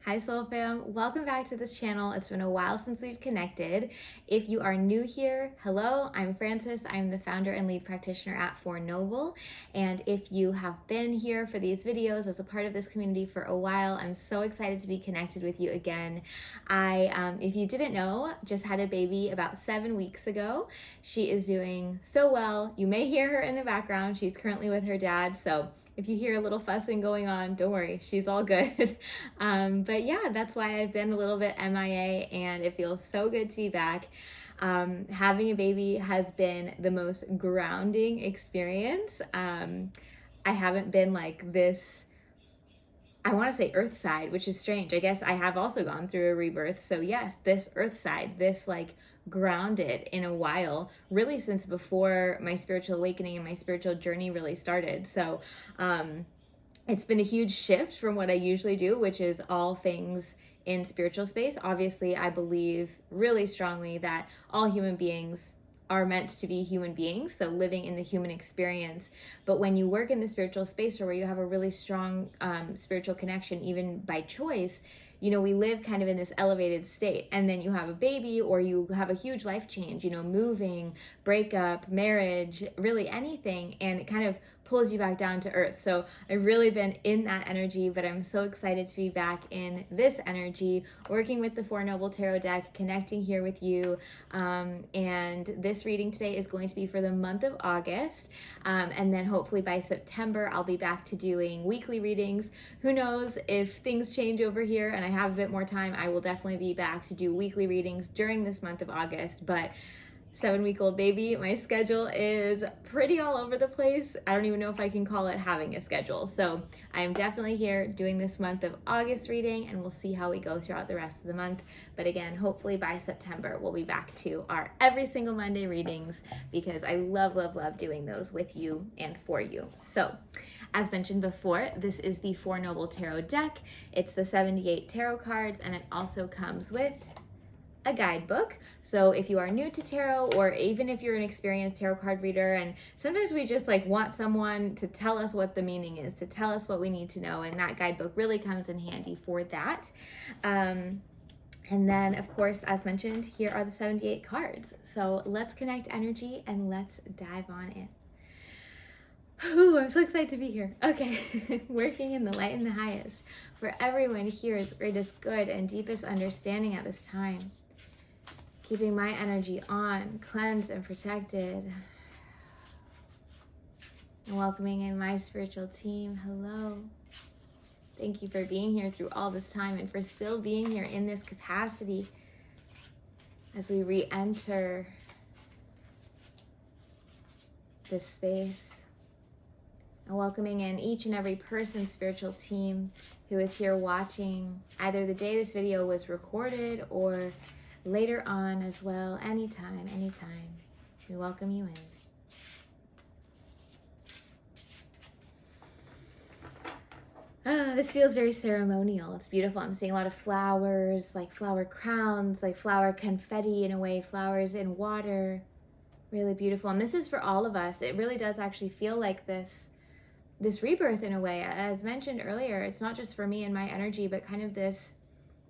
Hi Soul Fam, welcome back to this channel. It's been a while since we've connected. If you are new here, hello, I'm Frances. I'm the founder and lead practitioner at For Noble. And if you have been here for these videos as a part of this community for a while, I'm so excited to be connected with you again. If you didn't know, just had a baby about 7 weeks ago. She is doing so well. You may hear her in the background. She's currently with her dad, so if you hear a little fussing going on, don't worry, she's all good. But yeah, that's why I've been a little bit MIA, and it feels so good to be back. Having a baby has been the most grounding experience. I haven't been like this, I want to say earth side, which is strange. I guess I have also gone through a rebirth. So yes, this earth side, this like grounded in a while, really since before my spiritual awakening and my spiritual journey really started. So it's been a huge shift from what I usually do, which is all things in spiritual space. Obviously, I believe really strongly that all human beings are meant to be human beings, so living in the human experience. But when you work in the spiritual space, or where you have a really strong spiritual connection, even by choice, you know, we live kind of in this elevated state, and then you have a baby, or you have a huge life change, you know, moving, breakup, marriage, really anything, and it kind of pulls you back down to earth. So I've really been in that energy, but I'm so excited to be back in this energy, working with the For Noble Tarot deck, connecting here with you. And this reading today is going to be for the month of August. And then hopefully by September, I'll be back to doing weekly readings. Who knows, if things change over here and I have a bit more time, I will definitely be back to do weekly readings during this month of August. But 7-week-old baby, my schedule is pretty all over the place. I don't even know if I can call it having a schedule. So I am definitely here doing this month of August reading, and we'll see how we go throughout the rest of the month. But again, hopefully by September, we'll be back to our every single Monday readings, because I love, love, love doing those with you and for you. So as mentioned before, this is the For Noble Tarot deck. It's the 78 tarot cards, and it also comes with a guidebook. So if you are new to tarot, or even if you're an experienced tarot card reader, and sometimes we just like want someone to tell us what the meaning is, to tell us what we need to know, and that guidebook really comes in handy for that. And then of course, as mentioned, here are the 78 cards. So let's connect energy and let's dive on in. Ooh, I'm so excited to be here. Okay, working in the light and the highest for everyone here's greatest good and deepest understanding at this time. Keeping my energy on, cleansed and protected. And welcoming in my spiritual team. Hello. Thank you for being here through all this time, and for still being here in this capacity as we re-enter this space. And welcoming in each and every person's spiritual team who is here watching, either the day this video was recorded or later on as well. Anytime, we welcome you in. This feels very ceremonial. It's beautiful. I'm seeing a lot of flowers, like flower crowns, like flower confetti in a way, flowers in water. Really beautiful. And this is for all of us. It really does actually feel like this rebirth in a way. As mentioned earlier, it's not just for me and my energy, but kind of this,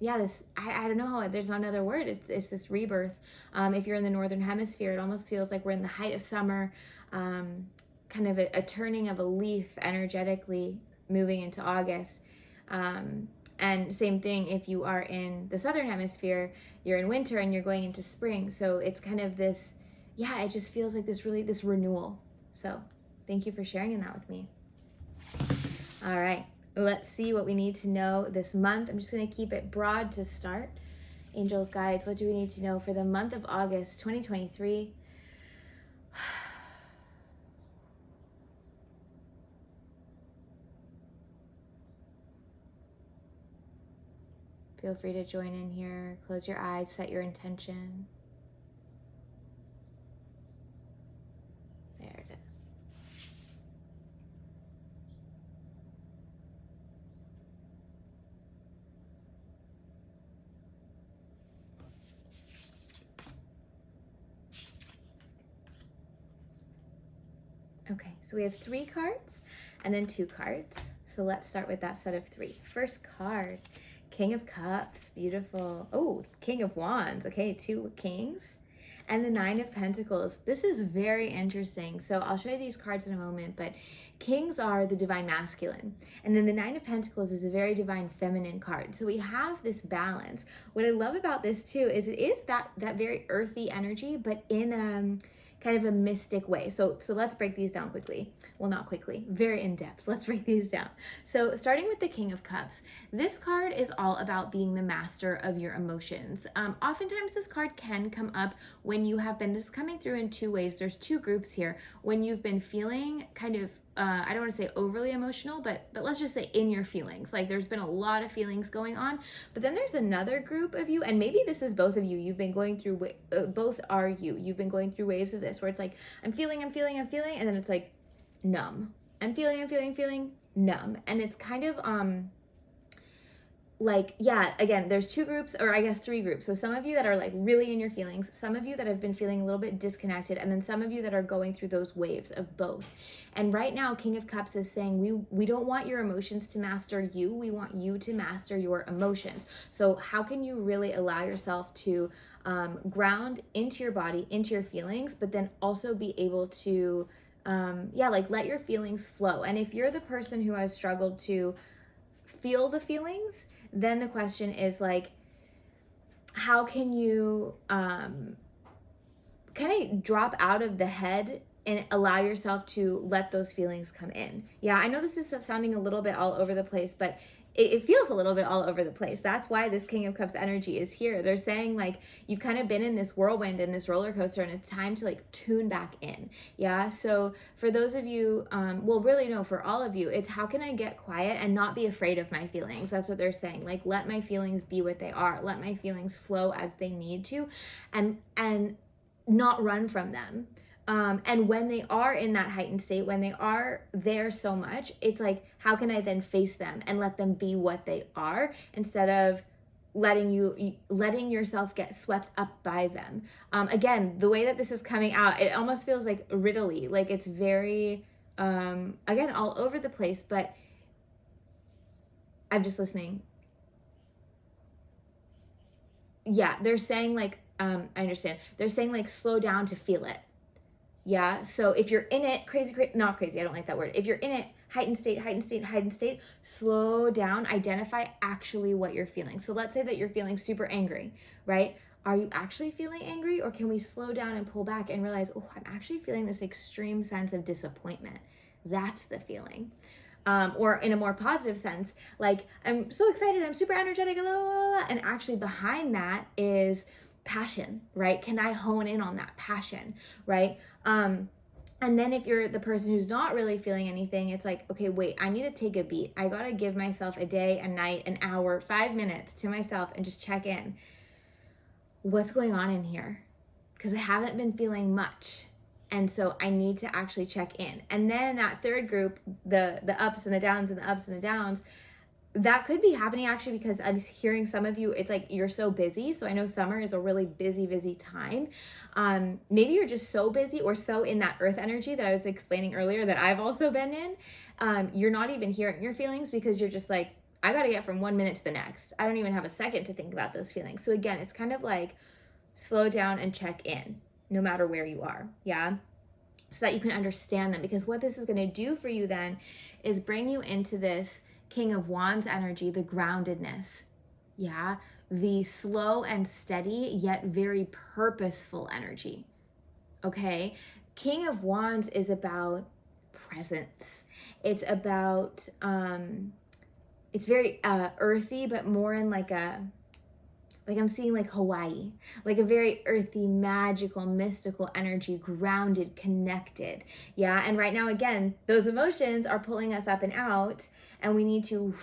I don't know, there's not another word. It's this rebirth. If you're in the Northern Hemisphere, it almost feels like we're in the height of summer, kind of a turning of a leaf energetically moving into August. And same thing if you are in the Southern Hemisphere, you're in winter and you're going into spring. So it's kind of this, it just feels like this renewal. So thank you for sharing in that with me. All right. Let's see what we need to know this month. I'm just going to keep it broad to start. Angels, guides, what do we need to know for the month of August 2023? Feel free to join in here. Close your eyes, set your intention. There it is. Okay, so we have 3 cards and then 2 cards. So let's start with that set of 3. First card, King of Cups, beautiful. Oh, King of Wands. Okay, 2 kings. And the 9 of Pentacles. This is very interesting. So I'll show you these cards in a moment, but kings are the divine masculine. And then the 9 of Pentacles is a very divine feminine card. So we have this balance. What I love about this too is it is that very earthy energy, but in kind of a mystic way. So let's break these down quickly. Well, not quickly, very in depth. Let's break these down. So starting with the King of Cups, this card is all about being the master of your emotions. Oftentimes this card can come up when you have been, this is coming through in 2 ways. There's 2 groups here. When you've been feeling kind of I don't want to say overly emotional, but let's just say in your feelings. Like there's been a lot of feelings going on, but then there's another group of you, and maybe this is both of you. You've been going through, both are you. You've been going through waves of this where it's like, I'm feeling, and then it's like numb. I'm feeling, numb. And it's kind of, like, yeah, again, there's 2 groups, or I guess 3 groups. So some of you that are like really in your feelings, some of you that have been feeling a little bit disconnected, and then some of you that are going through those waves of both. And right now, King of Cups is saying we don't want your emotions to master you. We want you to master your emotions. So how can you really allow yourself to ground into your body, into your feelings, but then also be able to, like let your feelings flow. And if you're the person who has struggled to feel the feelings, then the question is like, how can you kind of drop out of the head and allow yourself to let those feelings come in? Yeah, I know this is sounding a little bit all over the place, but it feels a little bit all over the place. That's why this King of Cups energy is here. They're saying like you've kind of been in this whirlwind, in this roller coaster, and it's time to like tune back in. Yeah. So for those of you, really no, for all of you, it's how can I get quiet and not be afraid of my feelings? That's what they're saying. Like let my feelings be what they are. Let my feelings flow as they need to, and not run from them. And when they are in that heightened state, when they are there so much, it's like, how can I then face them and let them be what they are instead of letting yourself get swept up by them? Again, the way that this is coming out, it almost feels like riddly, like it's very, again, all over the place, but I'm just listening. Yeah, they're saying like, I understand. They're saying like, slow down to feel it. Yeah, so if you're in it, not crazy, I don't like that word. If you're in it, heightened state, slow down, identify actually what you're feeling. So let's say that you're feeling super angry, right? Are you actually feeling angry, or can we slow down and pull back and realize, oh, I'm actually feeling this extreme sense of disappointment. That's the feeling. Or in a more positive sense, like I'm so excited, I'm super energetic, blah, blah, blah, and actually behind that is passion, right? Can I hone in on that passion, right? And then if you're the person who's not really feeling anything, it's like, okay, wait, I need to take a beat. I got to give myself a day, a night, an hour, 5 minutes to myself and just check in. What's going on in here? Because I haven't been feeling much. And so I need to actually check in. And then that third group, the ups and the downs and the ups and the downs, that could be happening actually because I'm hearing some of you, it's like you're so busy. So I know summer is a really busy time. Maybe you're just so busy or so in that earth energy that I was explaining earlier that I've also been in. You're not even hearing your feelings because you're just like, I got to get from 1 minute to the next. I don't even have a second to think about those feelings. So again, it's kind of like slow down and check in no matter where you are. Yeah. So that you can understand them, because what this is going to do for you then is bring you into this King of Wands energy, the groundedness, yeah, the slow and steady yet very purposeful energy, okay? King of Wands is about presence. It's about, it's very earthy, but more in like I'm seeing like Hawaii, like a very earthy, magical, mystical energy, grounded, connected. Yeah. And right now, again, those emotions are pulling us up and out, and we need to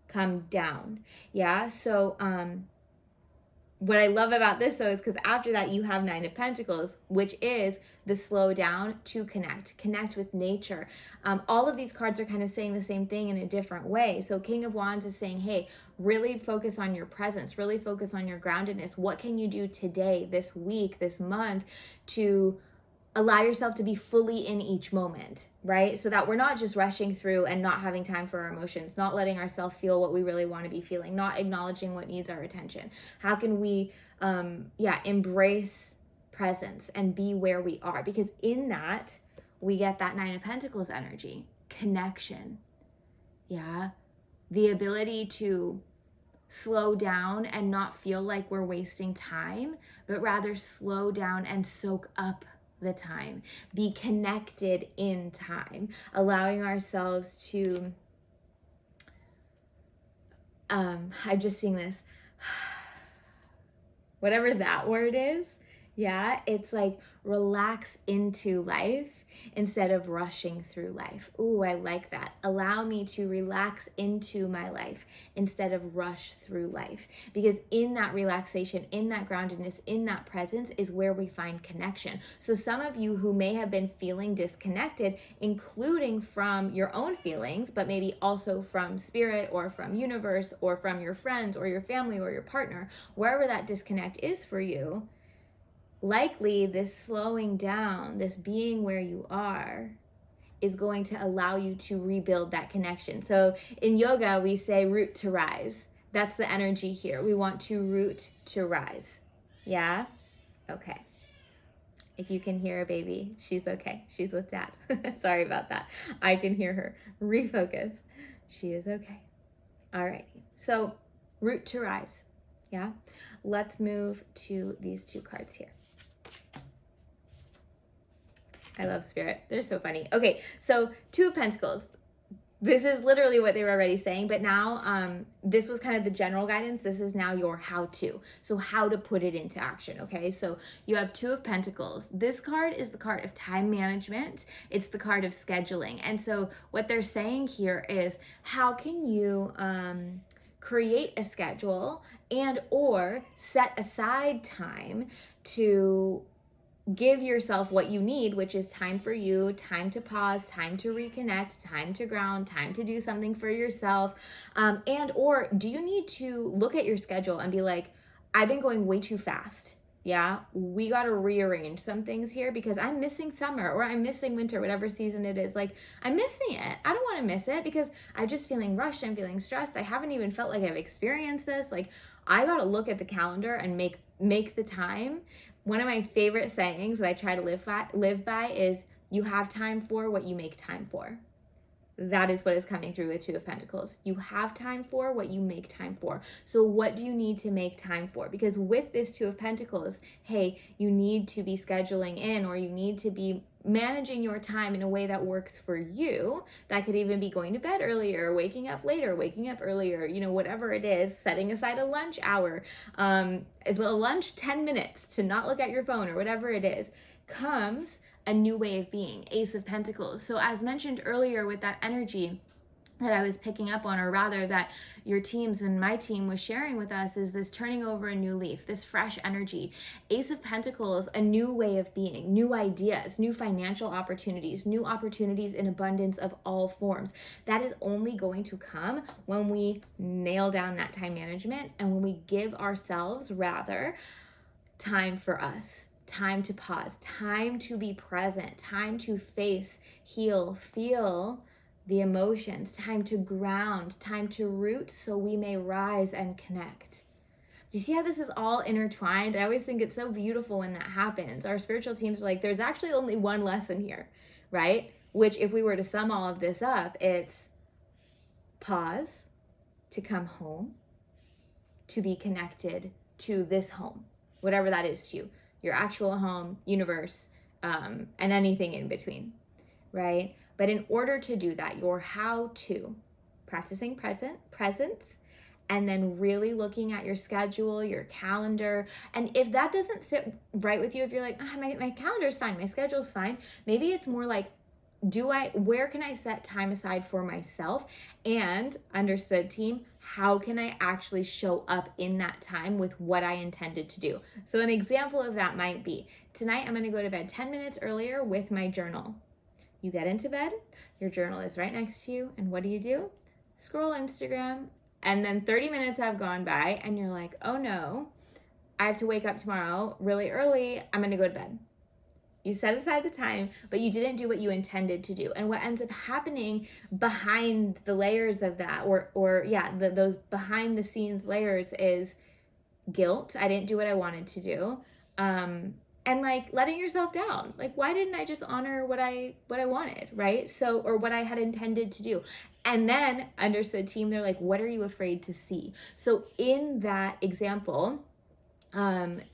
come down. Yeah. So, what I love about this though is because after that you have 9 of Pentacles, which is the slow down to connect with nature. All of these cards are kind of saying the same thing in a different way. So King of Wands is saying, hey, really focus on your presence, really focus on your groundedness. What can you do today, this week, this month to allow yourself to be fully in each moment, right? So that we're not just rushing through and not having time for our emotions, not letting ourselves feel what we really want to be feeling, not acknowledging what needs our attention. How can we, embrace presence and be where we are? Because in that, we get that Nine of Pentacles energy, connection, the ability to slow down and not feel like we're wasting time, but rather slow down and soak up the time, be connected in time, allowing ourselves to, I'm just seeing this, whatever that word is, it's like relax into life instead of rushing through life. Ooh, I like that. Allow me to relax into my life instead of rush through life. Because in that relaxation, in that groundedness, in that presence is where we find connection. So some of you who may have been feeling disconnected, including from your own feelings, but maybe also from spirit or from universe or from your friends or your family or your partner, wherever that disconnect is for you, likely this slowing down, this being where you are, is going to allow you to rebuild that connection. So in yoga, we say root to rise. That's the energy here. We want to root to rise. Yeah? Okay. If you can hear a baby, she's okay. She's with dad. Sorry about that. I can hear her. Refocus. She is okay. All right. So root to rise. Yeah? Let's move to these two cards here. I love spirit. They're so funny. Okay, so Two of Pentacles. This is literally what they were already saying, but now this was kind of the general guidance. This is now your how-to. So how to put it into action, okay? So you have Two of Pentacles. This card is the card of time management. It's the card of scheduling. And so what they're saying here is, how can you create a schedule and or set aside time to give yourself what you need, which is time for you, time to pause, time to reconnect, time to ground, time to do something for yourself. And or do you need to look at your schedule and be like, I've been going way too fast. Yeah, we got to rearrange some things here because I'm missing summer or I'm missing winter, whatever season it is. Like, I'm missing it. I don't want to miss it because I'm just feeling rushed. I'm feeling stressed. I haven't even felt like I've experienced this. Like, I got to look at the calendar and make the time. One of my favorite sayings that I try to live by is, you have time for what you make time for. That is what is coming through with Two of Pentacles. You have time for what you make time for. So what do you need to make time for? Because with this Two of Pentacles, hey, you need to be scheduling in, or you need to be managing your time in a way that works for you. That could even be going to bed earlier, waking up later, waking up earlier, whatever it is, setting aside a lunch hour, a lunch 10 minutes to not look at your phone or whatever it is, comes a new way of being. Ace of Pentacles. So as mentioned earlier with that energy that I was picking up on, or rather that your teams and my team was sharing with us, is this turning over a new leaf, this fresh energy. Ace of Pentacles, a new way of being, new ideas, new financial opportunities, new opportunities in abundance of all forms. That is only going to come when we nail down that time management and when we give ourselves, rather, time for us. Time to pause, time to be present, time to face, heal, feel the emotions, time to ground, time to root so we may rise and connect. Do you see how this is all intertwined? I always think it's so beautiful when that happens. Our spiritual teams are like, there's actually only one lesson here, right? Which, if we were to sum all of this up, it's pause to come home, to be connected to this home, whatever that is to you. Your actual home, universe, and anything in between, right? But in order to do that, your how-to, practicing presence, and then really looking at your schedule, your calendar. And if that doesn't sit right with you, if you're like, my calendar's fine, my schedule's fine, maybe it's more like, where can I set time aside for myself? And, understood team, how can I actually show up in that time with what I intended to do? So an example of that might be, tonight I'm going to go to bed 10 minutes earlier with my journal. You get into bed, your journal is right next to you, and what do? Scroll Instagram, and then 30 minutes have gone by, and you're like, oh no, I have to wake up tomorrow really early, I'm going to go to bed. You set aside the time, but you didn't do what you intended to do. And what ends up happening behind the layers of that, those behind the scenes layers is guilt. I didn't do what I wanted to do. And like letting yourself down. Like, why didn't I just honor what I wanted, right? So, or what I had intended to do. And then understood team, they're like, what are you afraid to see? So in that example, and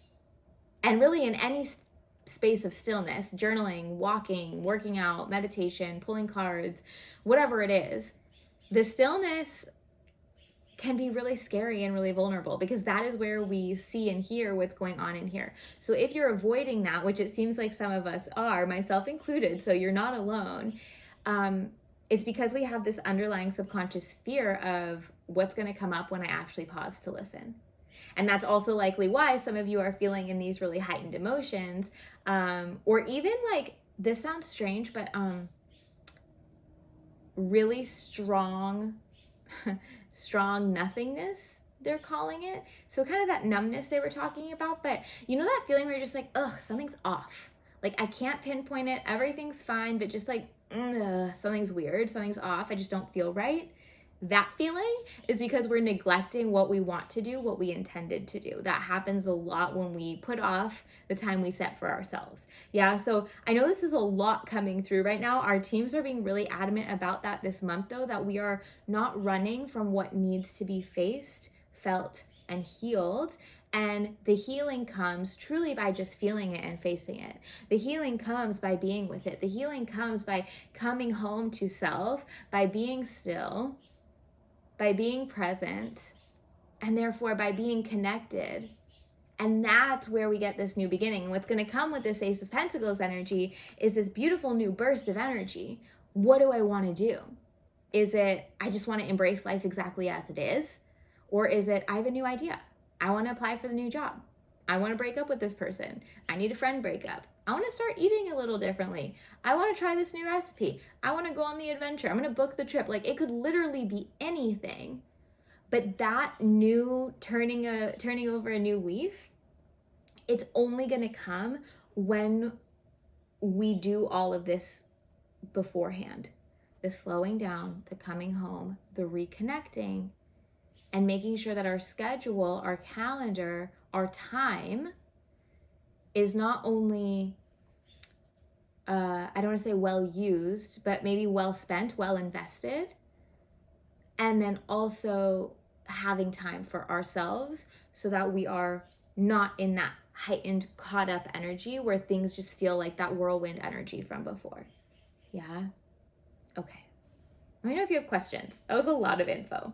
really in any space of stillness, journaling, walking, working out, meditation, pulling cards, whatever it is, the stillness can be really scary and really vulnerable, because that is where we see and hear what's going on in here. So if you're avoiding that, which it seems like some of us are, myself included, so you're not alone, it's because we have this underlying subconscious fear of what's going to come up when I actually pause to listen. And that's also likely why some of you are feeling in these really heightened emotions, or even like, this sounds strange, but really strong nothingness, they're calling it. So kind of that numbness they were talking about, but you know that feeling where you're just like, ugh, something's off. Like, I can't pinpoint it, everything's fine, but just like, something's weird, something's off, I just don't feel right. That feeling is because we're neglecting what we want to do, what we intended to do. That happens a lot when we put off the time we set for ourselves. Yeah, so I know this is a lot coming through right now. Our teams are being really adamant about that this month, though, that we are not running from what needs to be faced, felt, and healed. And the healing comes truly by just feeling it and facing it. The healing comes by being with it. The healing comes by coming home to self, by being still, by being present, and therefore by being connected. And that's where we get this new beginning. What's going to come with this Ace of Pentacles energy is this beautiful new burst of energy. What do I want to do? Is it, I just want to embrace life exactly as it is? Or is it, I have a new idea. I want to apply for the new job. I want to break up with this person. I need a friend breakup. I want to start eating a little differently. I want to try this new recipe. I want to go on the adventure. I'm going to book the trip. Like, it could literally be anything. But that new turning over a new leaf, it's only going to come when we do all of this beforehand. The slowing down, the coming home, the reconnecting, and making sure that our schedule, our calendar, our time is not only, I don't want to say well used, but maybe well spent, well invested. And then also having time for ourselves so that we are not in that heightened, caught up energy where things just feel like that whirlwind energy from before. Yeah? Okay. Let me know if you have questions. That was a lot of info.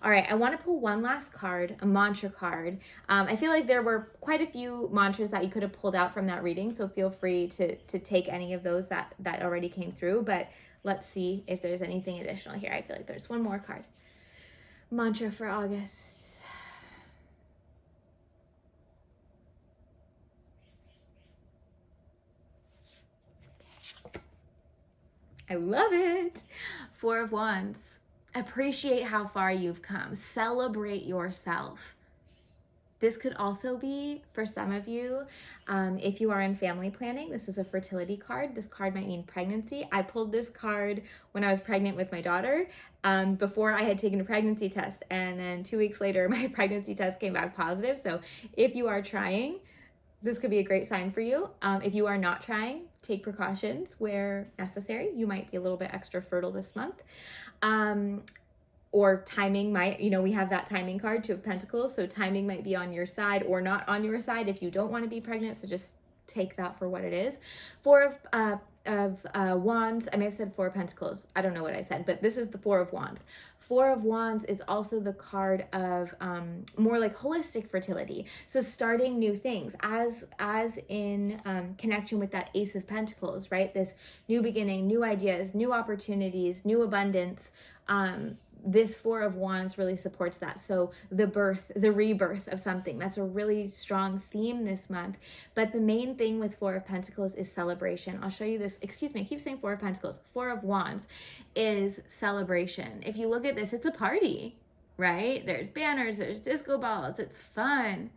All right, I want to pull one last card, a mantra card. I feel like there were quite a few mantras that you could have pulled out from that reading, so feel free to take any of those that already came through, but let's see if there's anything additional here. I feel like there's one more card. Mantra for August. I love it. Four of Wands. Appreciate how far you've come. Celebrate yourself. This could also be, for some of you, if you are in family planning, this is a fertility card. This card might mean pregnancy. I pulled this card when I was pregnant with my daughter, before I had taken a pregnancy test. And then 2 weeks later, my pregnancy test came back positive. So if you are trying, this could be a great sign for you. If you are not trying, take precautions where necessary. You might be a little bit extra fertile this month. Or timing might, we have that timing card, Two of Pentacles. So timing might be on your side or not on your side if you don't want to be pregnant. So just take that for what it is. Four of Wands. I may have said Four of Pentacles. I don't know what I said, but this is the Four of Wands. Four of Wands is also the card of more like holistic fertility. So starting new things as in connection with that Ace of Pentacles, right? This new beginning, new ideas, new opportunities, new abundance. This Four of Wands really supports that. So the rebirth of something. That's a really strong theme this month. But the main thing with Four of Pentacles is celebration. I'll show you this. Excuse me, I keep saying Four of Pentacles. Four of Wands is celebration. If you look at this, it's a party, right? There's banners, there's disco balls. It's fun.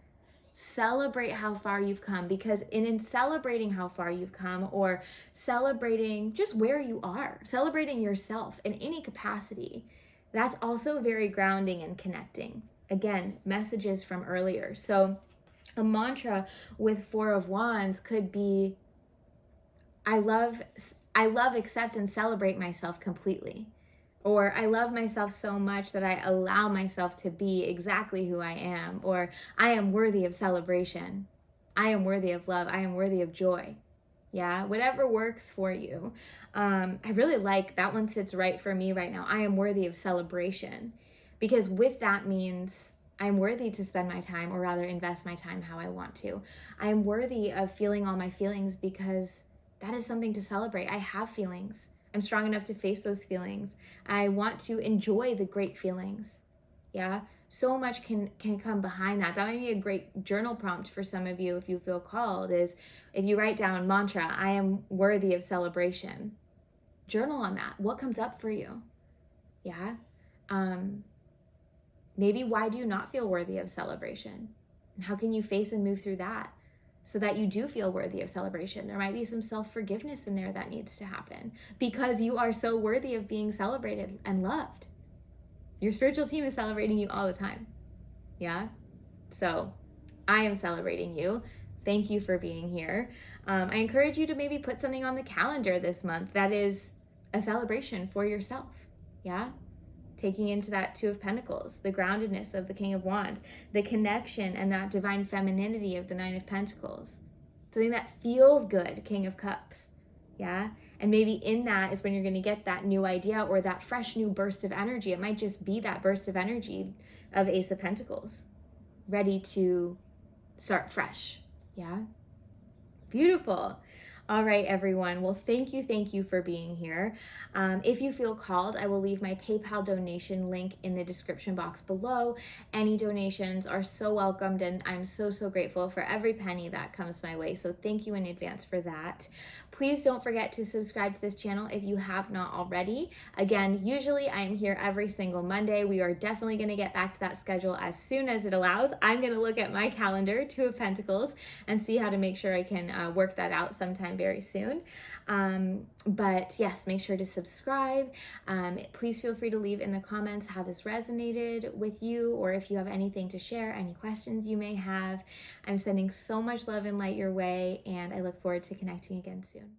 Celebrate how far you've come, because in celebrating how far you've come, or celebrating just where you are, celebrating yourself in any capacity, that's also very grounding and connecting. Again, messages from earlier. So a mantra with Four of Wands could be, I love, accept, and celebrate myself completely. Or I love myself so much that I allow myself to be exactly who I am. Or I am worthy of celebration. I am worthy of love. I am worthy of joy. Yeah, whatever works for you. I really like that one, sits right for me right now. I am worthy of celebration, because with that means I'm worthy to spend my time, or rather invest my time how I want to. I am worthy of feeling all my feelings, because that is something to celebrate. I have feelings. I'm strong enough to face those feelings. I want to enjoy the great feelings. Yeah, so much can come behind that. That might be a great journal prompt for some of you if you feel called, is if you write down mantra, I am worthy of celebration. Journal on that. What comes up for you? Yeah. Maybe why do you not feel worthy of celebration? And how can you face and move through that so that you do feel worthy of celebration? There might be some self-forgiveness in there that needs to happen, because you are so worthy of being celebrated and loved. Your spiritual team is celebrating you all the time. Yeah? So I am celebrating you. Thank you for being here. I encourage you to maybe put something on the calendar this month that is a celebration for yourself. Yeah? Taking into that Two of Pentacles, the groundedness of the King of Wands, the connection and that divine femininity of the Nine of Pentacles. Something that feels good, King of Cups. Yeah? And maybe in that is when you're going to get that new idea, or that fresh new burst of energy. It might just be that burst of energy of Ace of Pentacles, ready to start fresh. Yeah? Beautiful. All right, everyone. Well, thank you for being here. If you feel called, I will leave my PayPal donation link in the description box below. Any donations are so welcomed, and I'm so grateful for every penny that comes my way. So thank you in advance for that. Please don't forget to subscribe to this channel if you have not already. Again, usually I am here every single Monday. We are definitely going to get back to that schedule as soon as it allows. I'm going to look at my calendar, Two of Pentacles, and see how to make sure I can work that out sometime very soon. But yes, make sure to subscribe. Please feel free to leave in the comments how this resonated with you, or if you have anything to share, any questions you may have. I'm sending so much love and light your way, and I look forward to connecting again soon.